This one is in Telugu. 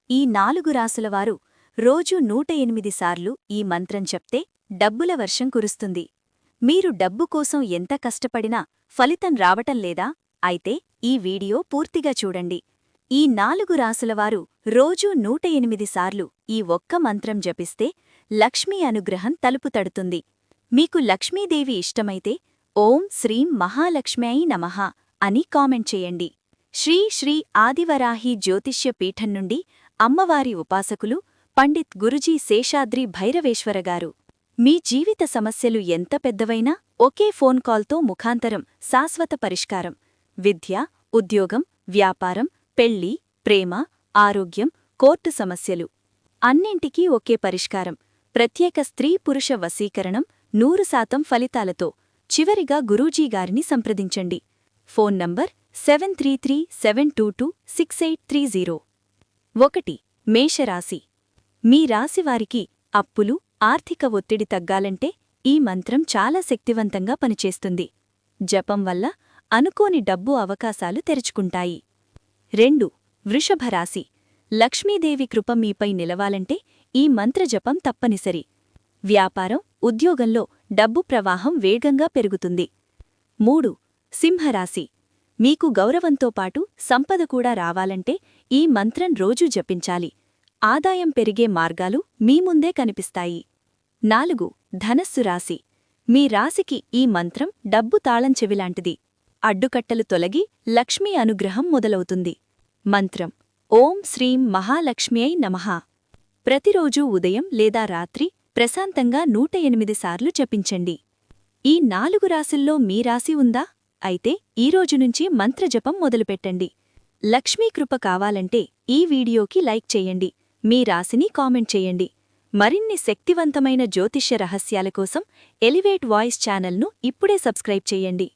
ఈ 4 రాసులవారు రోజూ 108 సార్లు ఈ మంత్రం చెప్తే డబ్బుల వర్షం కురుస్తుంది. మీరు డబ్బు కోసం ఎంత కష్టపడినా ఫలితం రావటం లేదా? అయితే ఈ వీడియో పూర్తిగా చూడండి. ఈ 4 రాసులవారు రోజూ 108 సార్లు ఈ ఒక్క మంత్రం జపిస్తే లక్ష్మీ అనుగ్రహం తలుపు తడుతుంది. మీకు లక్ష్మీదేవి ఇష్టమైతే ఓం శ్రీం మహాలక్ష్మ్యై నమః అని కామెంట్ చేయండి. శ్రీ శ్రీ ఆదివరాహి జ్యోతిష్య పీఠం నుండి అమ్మవారి ఉపాసకులు పండిత్ గురుజీ శేషాద్రి భైరవేశ్వరగారు. మీ జీవిత సమస్యలు ఎంత పెద్దవైనా ఒకే ఫోన్ కాల్తో ముఖాంతరం శాశ్వత పరిష్కారం. విద్య, ఉద్యోగం, వ్యాపారం, పెళ్లి, ప్రేమ, ఆరోగ్యం, కోర్టు సమస్యలు అన్నింటికీ ఒకే పరిష్కారం. ప్రత్యేక స్త్రీ-పురుష వశీకరణం 100% ఫలితాలతో. చివరిగా గురూజీగారిని సంప్రదించండి. Phone number 7337226830. 1. మేషరాశి. మీ రాశివారికి అప్పులు, ఆర్థిక ఒత్తిడి తగ్గాలంటే ఈ మంత్రం చాలా శక్తివంతంగా పనిచేస్తుంది. జపం వల్ల అనుకోని డబ్బు అవకాశాలు తెరుచుకుంటాయి. 2. వృషభరాశి. లక్ష్మీదేవి కృప మీపై నిలవాలంటే ఈ మంత్రజపం తప్పనిసరి. వ్యాపారం, ఉద్యోగంలో డబ్బు ప్రవాహం వేగంగా పెరుగుతుంది. 3. సింహరాశి. మీకు గౌరవంతో పాటు సంపద కూడా రావాలంటే ఈ మంత్రం రోజూ జపించాలి. ఆదాయం పెరిగే మార్గాలు మీ ముందే కనిపిస్తాయి. 4. ధనస్సు రాశి. మీ రాశికి ఈ మంత్రం డబ్బు తాళం చెవిలాంటిది. అడ్డుకట్టలు తొలగి లక్ష్మీ అనుగ్రహం మొదలవుతుంది. మంత్రం ఓం శ్రీం మహాలక్ష్మ్యై నమః. ప్రతిరోజూ ఉదయం లేదా రాత్రి ప్రశాంతంగా 108 సార్లు జపించండి. ఈ 4 రాశుల్లో మీ రాశి ఉందా? అయితే ఈరోజు నుంచి మంత్రజపం మొదలుపెట్టండి. లక్ష్మీకృప కావాలంటే ఈ వీడియోకి లైక్ చేయండి. మీ రాశిని కామెంట్ చేయండి. మరిన్ని శక్తివంతమైన జ్యోతిష్య రహస్యాల కోసం ఎలివేట్ వాయిస్ ఛానల్ను ఇప్పుడే సబ్స్క్రైబ్ చేయండి.